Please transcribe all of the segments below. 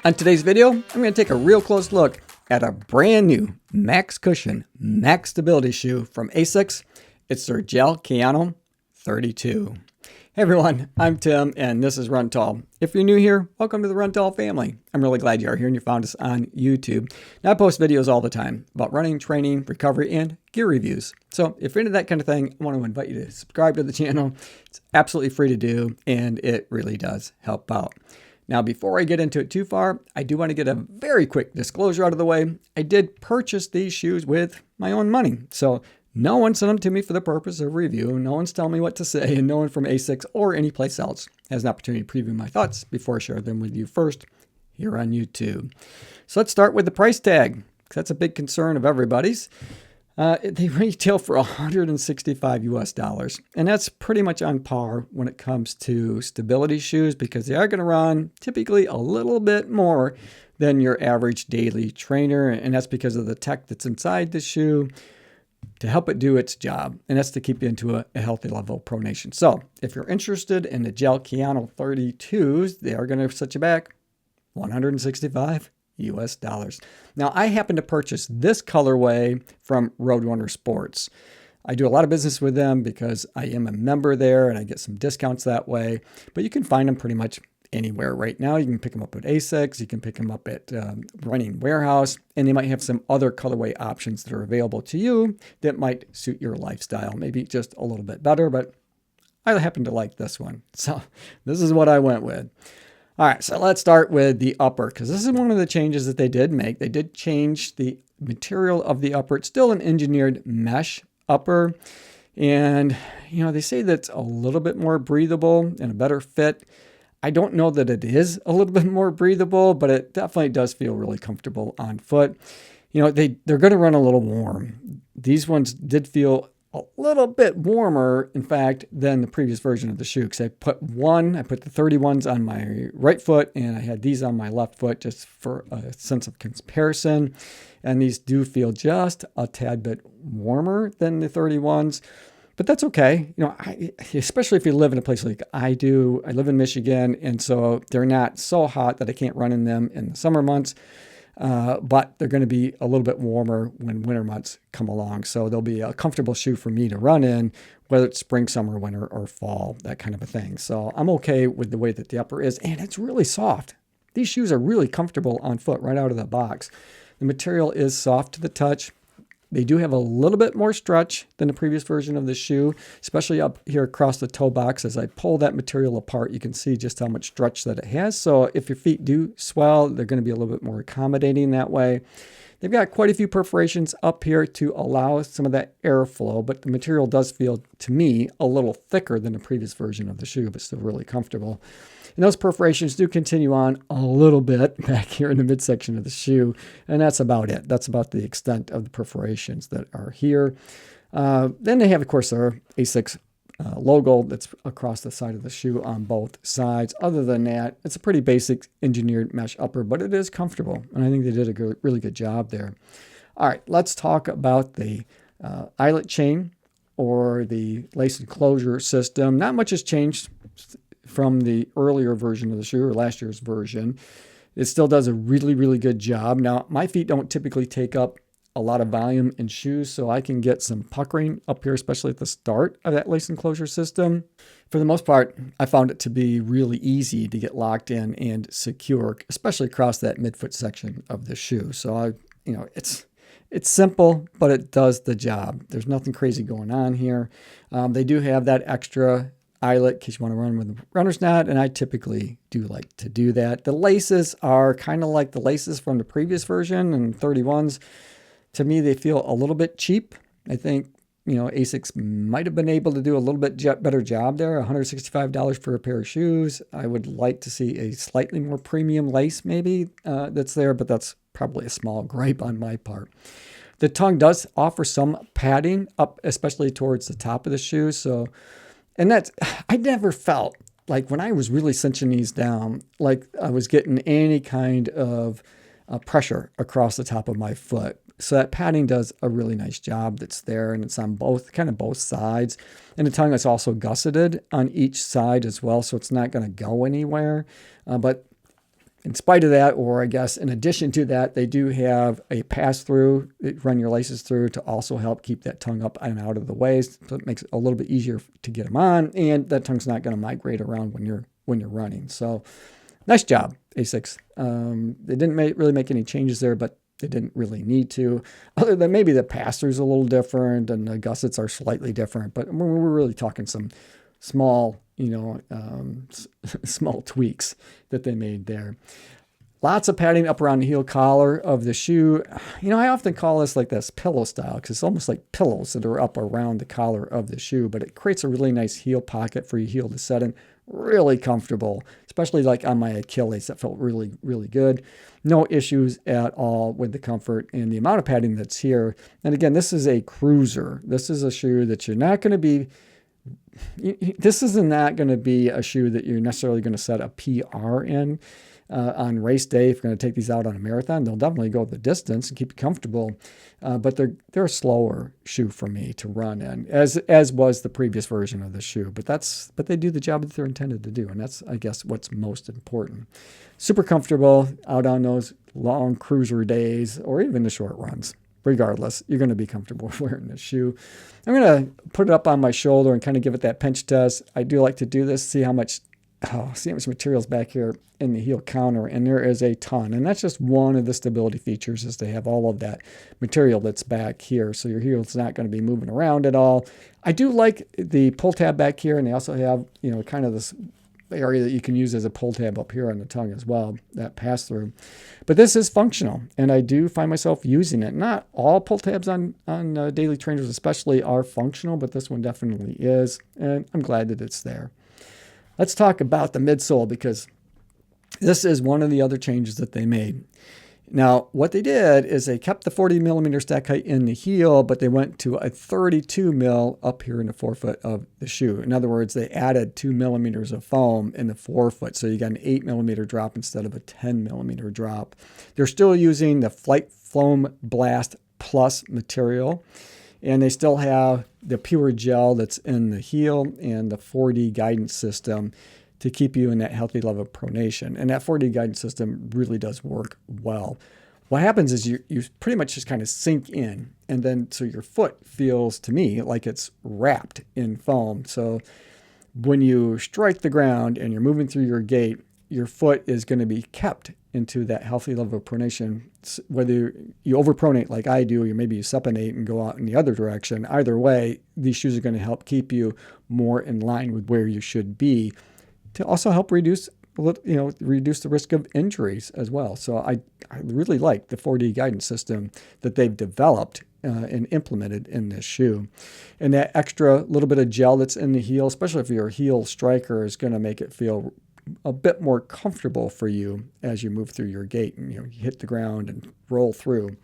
On today's video, I'm going to take a real close look at a brand new max cushion, max stability shoe from ASICS. It's their Gel Kayano 32. Hey everyone, I'm Tim and this is Run Tall. If you're new here, welcome to the Run Tall family. I'm really glad you are here and you found us on YouTube. Now I post videos all the time about running, training, recovery, and gear reviews. So if you're into that kind of thing, I want to invite you to subscribe to the channel. It's absolutely free to do and it really does help out. Now, before I get into it too far, I do want to get a very quick disclosure out of the way. I did purchase these shoes with my own money. So no one sent them to me for the purpose of review. No one's telling me what to say, and no one from ASICS or any place else has an opportunity to preview my thoughts before I share them with you first here on YouTube. So let's start with the price tag, because that's a big concern of everybody's. They retail for $165 US, and that's pretty much on par when it comes to stability shoes because they are going to run typically a little bit more than your average daily trainer, and that's because of the tech that's inside the shoe to help it do its job, and that's to keep you into a healthy level of pronation. So if you're interested in the Gel Kayano 32s, they are going to set you back $165 US. Now, I happen to purchase this colorway from Roadrunner Sports. I do a lot of business with them because I am a member there and I get some discounts that way, but you can find them pretty much anywhere right now. You can pick them up at ASICS, you can pick them up at Running Warehouse, and they might have some other colorway options that are available to you that might suit your lifestyle. Maybe just a little bit better, but I happen to like this one. So this is what I went with. All right, so let's start with the upper, because this is one of the changes that they did make. They did change the material of the upper. It's still an engineered mesh upper. And, you know, they say that it's a little bit more breathable and a better fit. I don't know that it is a little bit more breathable, but it definitely does feel really comfortable on foot. You know, they're going to run a little warm. These ones did feel a little bit warmer, in fact, than the previous version of the shoe. Because I put the 31s on my right foot and I had these on my left foot just for a sense of comparison. And these do feel just a tad bit warmer than the 31s. But that's okay. You know, especially if you live in a place like I do. I live in Michigan, and so they're not so hot that I can't run in them in the summer months. But they're going to be a little bit warmer when winter months come along. So they'll be a comfortable shoe for me to run in, whether it's spring, summer, winter, or fall, that kind of a thing. So I'm okay with the way that the upper is, and it's really soft. These shoes are really comfortable on foot right out of the box. The material is soft to the touch. They do have a little bit more stretch than the previous version of the shoe, especially up here across the toe box. As I pull that material apart, you can see just how much stretch that it has. So if your feet do swell, they're going to be a little bit more accommodating that way. They've got quite a few perforations up here to allow some of that airflow, but the material does feel, to me, a little thicker than the previous version of the shoe, but still really comfortable. And those perforations do continue on a little bit back here in the midsection of the shoe, and that's about it. That's about the extent of the perforations that are here. Then they have, of course, their ASICS logo that's across the side of the shoe on both sides. Other than that, it's a pretty basic engineered mesh upper, but it is comfortable, and I think they did a really good job there. All right, let's talk about the eyelet chain or the lace enclosure system. Not much has changed from the earlier version of the shoe or last year's version. It still does a really, really good job. Now, my feet don't typically take up a lot of volume in shoes, so I can get some puckering up here, especially at the start of that lace enclosure system. For the most part, I found it to be really easy to get locked in and secure, especially across that midfoot section of the shoe. So it's simple, but it does the job. There's nothing crazy going on here. They do have that extra eyelet in case you want to run with a runner's knot, and I typically do like to do that. The laces are kind of like the laces from the previous version and 31s. To me, they feel a little bit cheap. I think, ASICS might have been able to do a little bit better job there. $165 for a pair of shoes. I would like to see a slightly more premium lace maybe that's there, but that's probably a small gripe on my part. The tongue does offer some padding up, especially towards the top of the shoe. And I never felt like when I was really cinching these down, like I was getting any kind of pressure across the top of my foot. So that padding does a really nice job that's there, and it's on both sides. And the tongue is also gusseted on each side as well, so it's not going to go anywhere. But In spite of that, or I guess in addition to that, they do have a pass-through that run your laces through to also help keep that tongue up and out of the way. So it makes it a little bit easier to get them on, and that tongue's not going to migrate around when you're running. So nice job, ASICS. They didn't really make any changes there, but they didn't really need to, other than maybe the pass-through's a little different and the gussets are slightly different. But we're really talking some small, small tweaks that they made there. Lots of padding up around the heel collar of the shoe. I often call this like this pillow style because it's almost like pillows that are up around the collar of the shoe, but it creates a really nice heel pocket for your heel to set in. Really comfortable, especially like on my Achilles. That felt really, really good. No issues at all with the comfort and the amount of padding that's here. And again, this is a cruiser. This is a shoe that you're not going to be this is not going to be a shoe that you're necessarily going to set a PR in on race day. If you're going to take these out on a marathon, they'll definitely go the distance and keep you comfortable. But they're a slower shoe for me to run in, as was the previous version of the shoe. But they do the job that they're intended to do, and that's, I guess, what's most important. Super comfortable out on those long cruiser days or even the short runs. Regardless, you're going to be comfortable wearing this shoe. I'm going to put it up on my shoulder and kind of give it that pinch test. I do like to do this, see how much material is back here in the heel counter, and there is a ton. And that's just one of the stability features, is they have all of that material that's back here, so your heel's not going to be moving around at all. I do like the pull tab back here, and they also have, kind of this area that you can use as a pull tab up here on the tongue as well, that pass through. But this is functional, and I do find myself using it. Not all pull tabs on daily trainers especially are functional, but this one definitely is, and I'm glad that it's there. Let's talk about the midsole, because this is one of the other changes that they made. Now, what they did is they kept the 40 millimeter stack height in the heel, but they went to a 32 mil up here in the forefoot of the shoe. In other words, they added 2 millimeters of foam in the forefoot, so you got an 8 millimeter drop instead of a 10 millimeter drop. They're still using the Flight Foam Blast Plus material, and they still have the pure gel that's in the heel and the 4D guidance system to keep you in that healthy level of pronation. And that 4D guidance system really does work well. What happens is you pretty much just kind of sink in, and then so your foot feels, to me, like it's wrapped in foam. So when you strike the ground and you're moving through your gait, your foot is going to be kept into that healthy level of pronation. Whether you overpronate like I do, or maybe you supinate and go out in the other direction, either way, these shoes are going to help keep you more in line with where you should be, to also help reduce the risk of injuries as well. So I really like the 4D guidance system that they've developed and implemented in this shoe. And that extra little bit of gel that's in the heel, especially if you're a heel striker, is going to make it feel a bit more comfortable for you as you move through your gait and you hit the ground and roll through.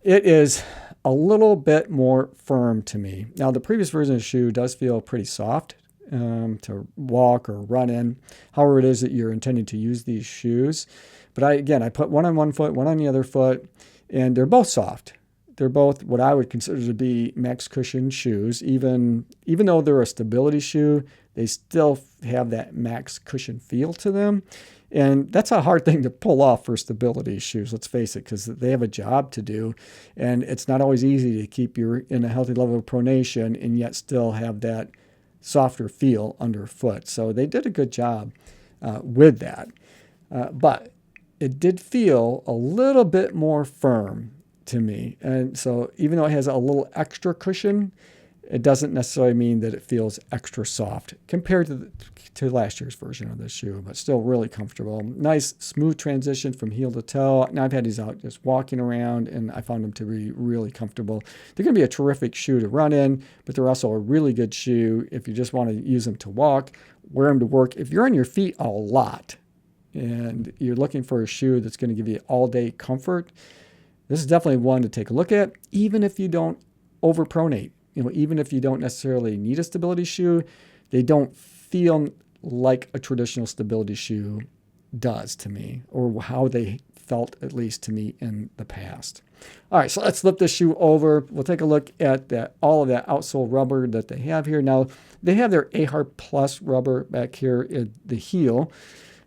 It is a little bit more firm to me. Now, the previous version of the shoe does feel pretty soft to walk or run in, however it is that you're intending to use these shoes. But I put one on one foot, one on the other foot, and they're both soft. They're both what I would consider to be max cushion shoes. Even though they're a stability shoe, they still have that max cushion feel to them. And that's a hard thing to pull off for stability shoes, let's face it, because they have a job to do. And it's not always easy to keep you in a healthy level of pronation and yet still have that softer feel underfoot. So they did a good job with that. But it did feel a little bit more firm to me. And so even though it has a little extra cushion, it doesn't necessarily mean that it feels extra soft compared to last year's version of this shoe, but still really comfortable. Nice smooth transition from heel to toe. Now I've had these out just walking around, and I found them to be really comfortable. They're going to be a terrific shoe to run in, but they're also a really good shoe if you just want to use them to walk, wear them to work. If you're on your feet a lot and you're looking for a shoe that's going to give you all-day comfort, this is definitely one to take a look at, even if you don't overpronate. Even if you don't necessarily need a stability shoe, they don't feel like a traditional stability shoe does to me, or how they felt, at least to me, in the past. All right, so let's flip this shoe over. We'll take a look at all of that outsole rubber that they have here. Now, they have their AHAR Plus rubber back here at the heel.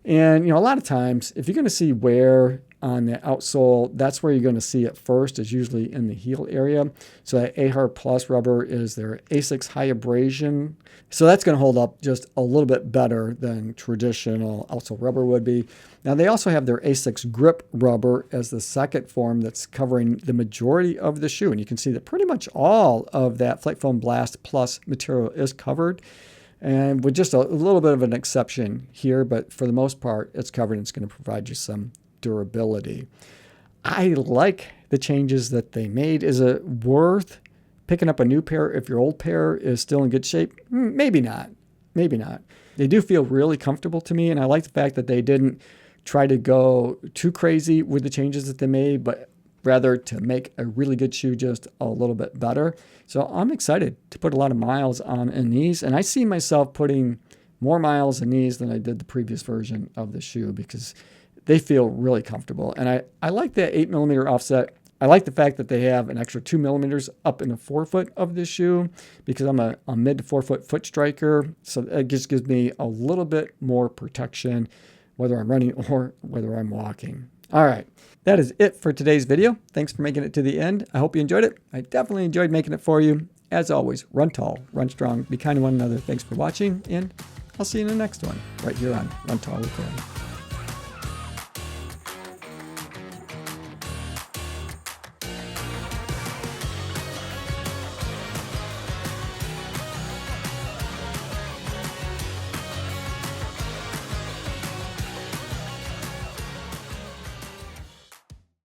And, a lot of times, if you're going to see wear on the outsole, that's where you're going to see it first, is usually in the heel area. So that AHAR Plus rubber is their ASICS High Abrasion. So that's going to hold up just a little bit better than traditional outsole rubber would be. Now, they also have their ASICS Grip rubber as the second form that's covering the majority of the shoe. And you can see that pretty much all of that Flake Foam Blast Plus material is covered. And with just a little bit of an exception here, but for the most part, it's covered and it's going to provide you some durability. I like the changes that they made. Is it worth picking up a new pair if your old pair is still in good shape? Maybe not. Maybe not. They do feel really comfortable to me, and I like the fact that they didn't try to go too crazy with the changes that they made, but rather to make a really good shoe just a little bit better. So I'm excited to put a lot of miles on in these, and I see myself putting more miles in these than I did the previous version of the shoe because they feel really comfortable. And I like that 8mm offset. I like the fact that they have an extra 2mm up in the forefoot of this shoe because I'm a mid to forefoot foot striker. So it just gives me a little bit more protection, whether I'm running or whether I'm walking. All right, that is it for today's video. Thanks for making it to the end. I hope you enjoyed it. I definitely enjoyed making it for you. As always, run tall, run strong, be kind to one another. Thanks for watching, and I'll see you in the next one right here on Run Tall with Corey.